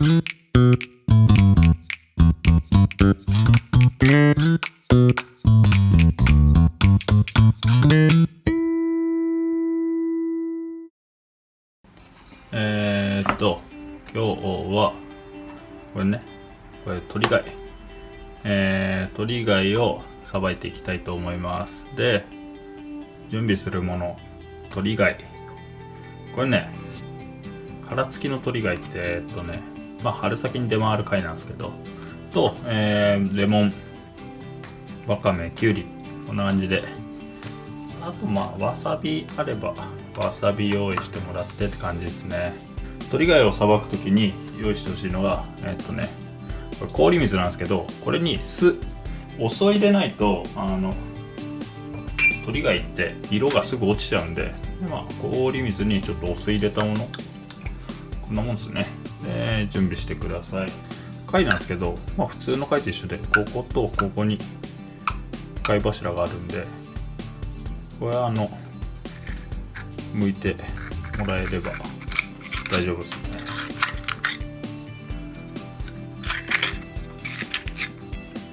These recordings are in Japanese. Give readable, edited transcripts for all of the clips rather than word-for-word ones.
今日はこれね、鳥貝、鳥貝をさばいていきたいと思います。で、準備するもの、鳥貝、これね、殻付きの鳥貝って春先に出回る貝なんですけど、と、レモン、わかめ、きゅうり、こんな感じで、あとわさびあればわさび用意してもらってって感じですね。鳥貝をさばくときに用意してほしいのがこれ氷水なんですけど、これにお酢を入れないと鳥貝って色がすぐ落ちちゃうんで、氷水にちょっとお酢入れたもの、こんなもんですね。で、準備してください。貝なんですけど、普通の貝と一緒で、こことここに貝柱があるんで、これは剥いてもらえれば大丈夫ですね。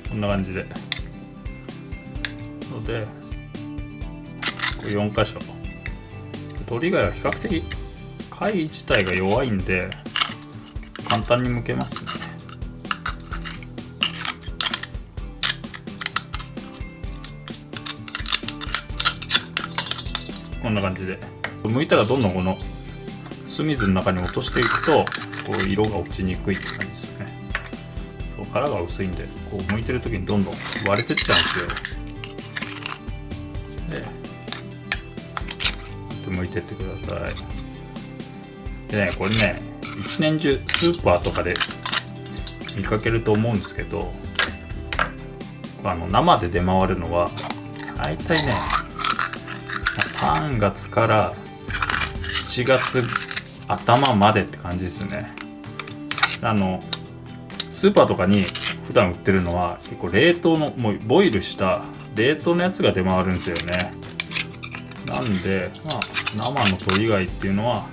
こんな感じで。ので、これ4箇所。鳥貝は比較的貝自体が弱いんで簡単に剥けますね。こんな感じで剥いたらどんどんこの酢水の中に落としていくとこう色が落ちにくいって感じですね。殻が薄いんでこう剥いてる時にどんどん割れてっちゃうんですよ。で、剥いてってください。でね、これね、一年中スーパーとかで見かけると思うんですけど、生で出回るのは大体ね3月から7月頭までって感じですね。スーパーとかに普段売ってるのは結構冷凍のもうボイルした冷凍のやつが出回るんですよね。なんで生の鳥貝っていうのは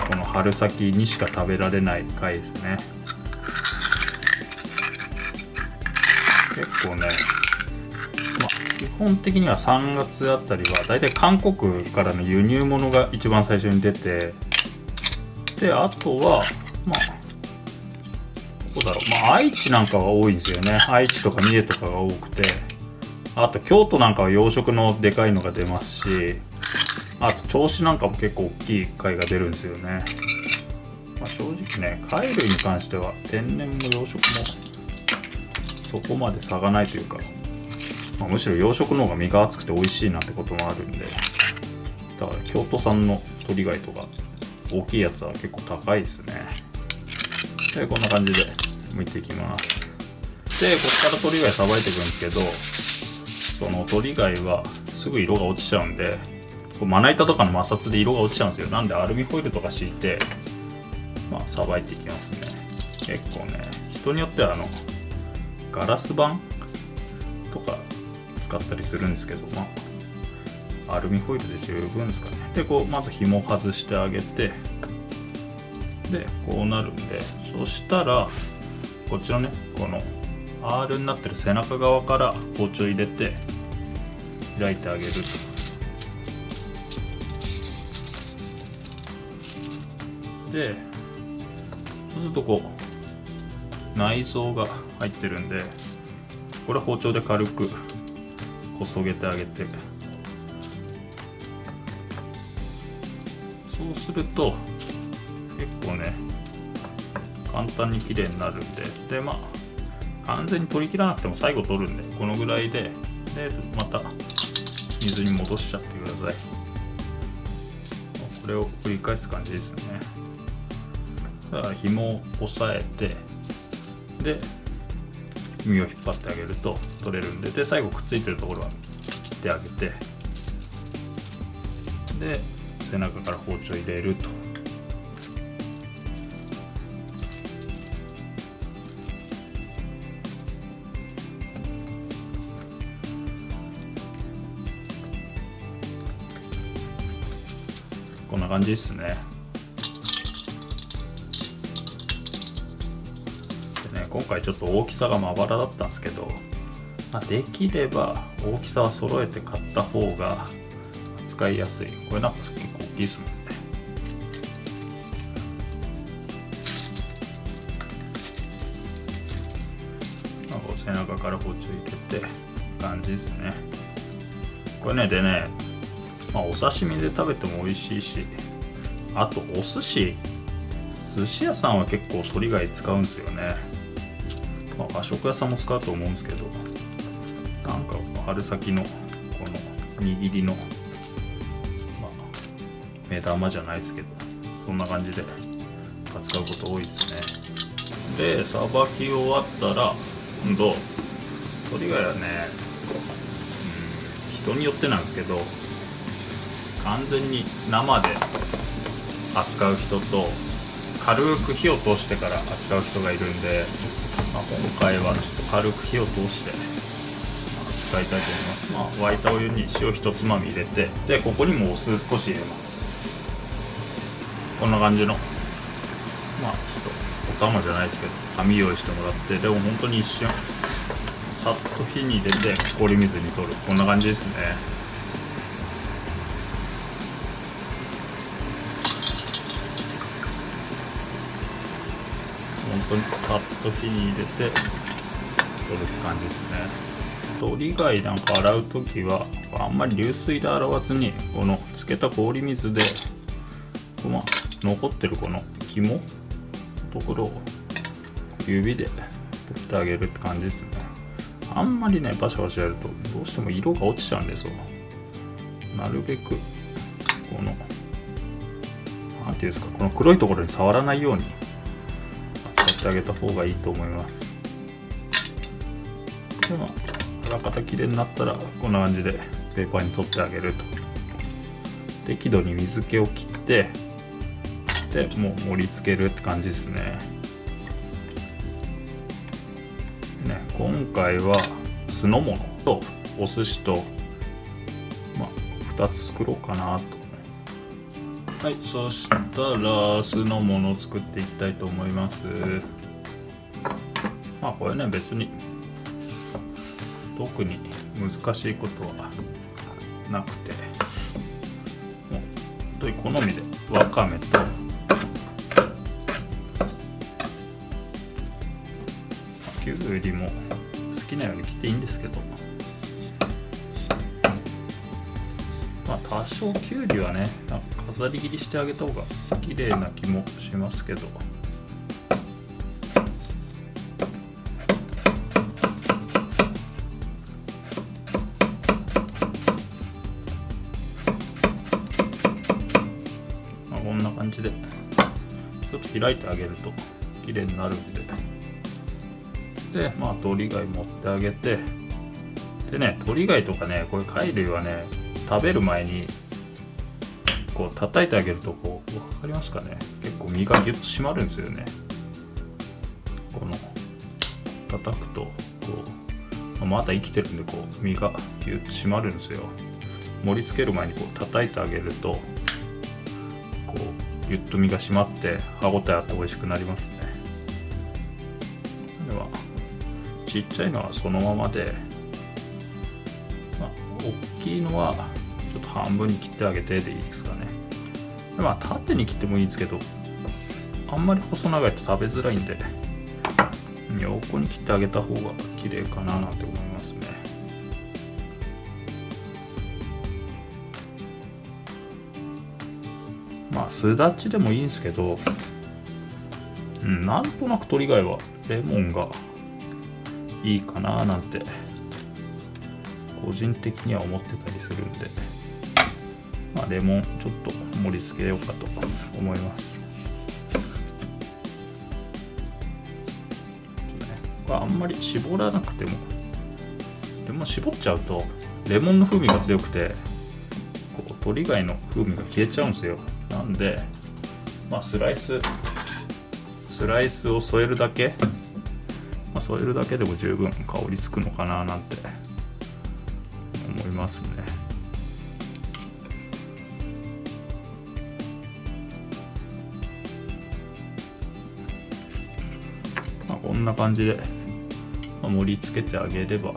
この春先にしか食べられない貝ですね。結構ね、基本的には3月あたりはだいたい韓国からの輸入物が一番最初に出て、であとはどこだろう、愛知なんかは多いんですよね。愛知とか三重とかが多くて、あと京都なんかは養殖のでかいのが出ますし、あと銚子なんかも結構大きい貝が出るんですよね。正直ね、貝類に関しては天然も養殖もそこまで差がないというか、むしろ養殖の方が身が厚くて美味しいなんてこともあるんで、だから京都産の鳥貝とか大きいやつは結構高いですね。で、こんな感じで剥いていきます。で、こっから鳥貝さばいていくんですけど、その鳥貝はすぐ色が落ちちゃうんで、まな板とかの摩擦で色が落ちちゃうんですよ。なんでアルミホイルとか敷いてさばいていきますね。結構ね、人によってはガラス板とか使ったりするんですけど、アルミホイルで十分ですかね。で、まず紐外してあげて、でこうなるんで、そしたらこっちのね、この R になってる背中側から包丁入れて開いてあげると。で、そうすると内臓が入ってるんで、これ包丁で軽くこそげてあげて、そうすると結構ね簡単に綺麗になるんで、完全に取り切らなくても最後取るんで、このぐらいでまた水に戻しちゃってください。これを繰り返す感じですね。だから紐を押さえて、で身を引っ張ってあげると取れるんで、最後くっついてるところは切ってあげて、で背中から包丁入れると。こんな感じですね。今回ちょっと大きさがまばらだったんですけど、できれば大きさは揃えて買った方が使いやすい。これなんか結構大きいですもんね。背中から包丁入れて感じですね。これね、でね、お刺身で食べても美味しいし、あとお寿司屋さんは結構鶏貝使うんですよね。和食屋さんも使うと思うんですけど、なんか春先のこの握りの、目玉じゃないですけど、そんな感じで使うこと多いですね。で、さばき終わったら今度鶏貝はね、人によってなんですけど、完全に生で扱う人と軽く火を通してから扱う人がいるんで、今回はちょっと軽く火を通して使いたいと思います。沸いたお湯に塩一つまみ入れて、でここにもお酢少し入れます。こんな感じのちょっとお玉じゃないですけど紙用意してもらって、でも本当に一瞬さっと火に入れて氷水に取る、こんな感じですね。本当にさっと火に入れて取るって感じですね。鶏貝なんか洗うときはあんまり流水で洗わずに、このつけた氷水で残ってるこの肝のところを指で取ってあげるって感じですね。あんまりねバシャバシャやるとどうしても色が落ちちゃうんですよ。なるべくこのなんていうんですか、この黒いところに触らないように扱ってあげた方がいいと思います。で裏方きれいになったらこんな感じでペーパーに取ってあげると。適度に水気を切ってでもう盛り付けるって感じですね。今回は酢の物とお寿司と2つ作ろうかなと。はい、そしたら酢の物を作っていきたいと思います。これね、別に特に難しいことはなくて、もう本当に好みでわかめときゅうりも好きなように切っていいんですけど、多少きゅうりはねなんか飾り切りしてあげた方が綺麗な気もしますけど、こんな感じでちょっと開いてあげると綺麗になるんで。で鶏貝持ってあげて、でね、鶏貝とかね、こういう貝類はね、食べる前にこう叩いてあげると分かりますかね、結構身がギュッと締まるんですよね。この叩くとまだ生きてるんで身がギュッと締まるんですよ。盛り付ける前に叩いてあげるとギュッと身が締まって歯ごたえあって美味しくなりますね。ではちっちゃいのはそのままで、大きいのはちょっと半分に切ってあげてでいいですかね。で縦に切ってもいいんですけど、あんまり細長いと食べづらいんで横に切ってあげた方が綺麗かななんて思いますね。すだちでもいいんですけど、なんとなく鶏貝はレモンがいいかななんて個人的には思ってたりするんで、レモンちょっと盛り付けようかと思います。これあんまり絞らなくても、レモン絞っちゃうとレモンの風味が強くて鶏貝の風味が消えちゃうんですよ。なんでスライスを添えるだけ、添えるだけでも十分香りつくのかななんて思いますね。ここんな感じで盛り付けてあげれば、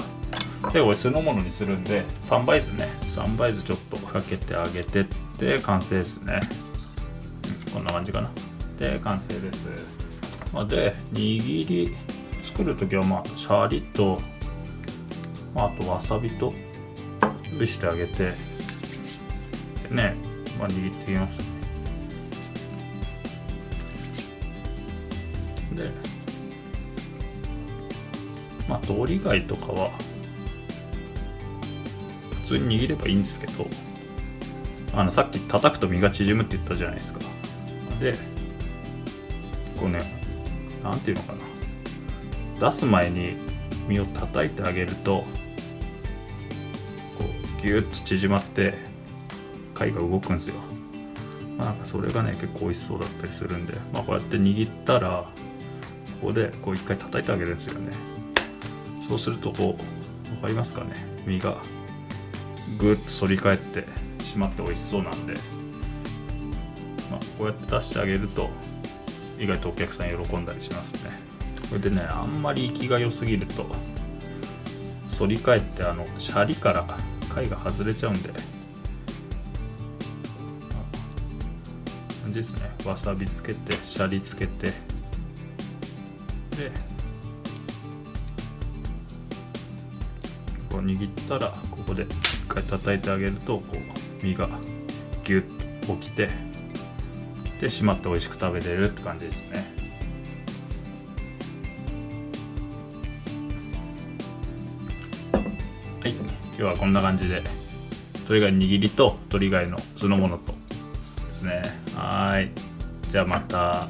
でこれ酢の物にするんで3倍酢ね、3倍酢ちょっとかけてあげてって完成ですね。こんな感じかな。で完成です。で握り作るときはシャリと、あとわさびと用意してあげてでね、握っていきます。で通り貝とかは普通に握ればいいんですけど、さっき叩くと身が縮むって言ったじゃないですか。でこうね、なんていうのかな、出す前に身を叩いてあげるとこうギュッと縮まって貝が動くんですよ。なんかそれがね結構美味しそうだったりするんで、こうやって握ったらここでこう一回叩いてあげるんですよね。そうするとこう分かりますかね、身がぐっと反り返ってしまって美味しそうなんで、こうやって出してあげると意外とお客さん喜んだりしますね。これでね、あんまり息が良すぎると反り返ってシャリから貝が外れちゃうんで、感じですね。わさびつけてシャリつけて、でこう握ったらここで一回叩いてあげるとこう身がギュッと起きてで締まって美味しく食べれるって感じですね。はい、今日はこんな感じで鶏貝握りと鶏貝の酢の物とですね。はい、じゃあまた。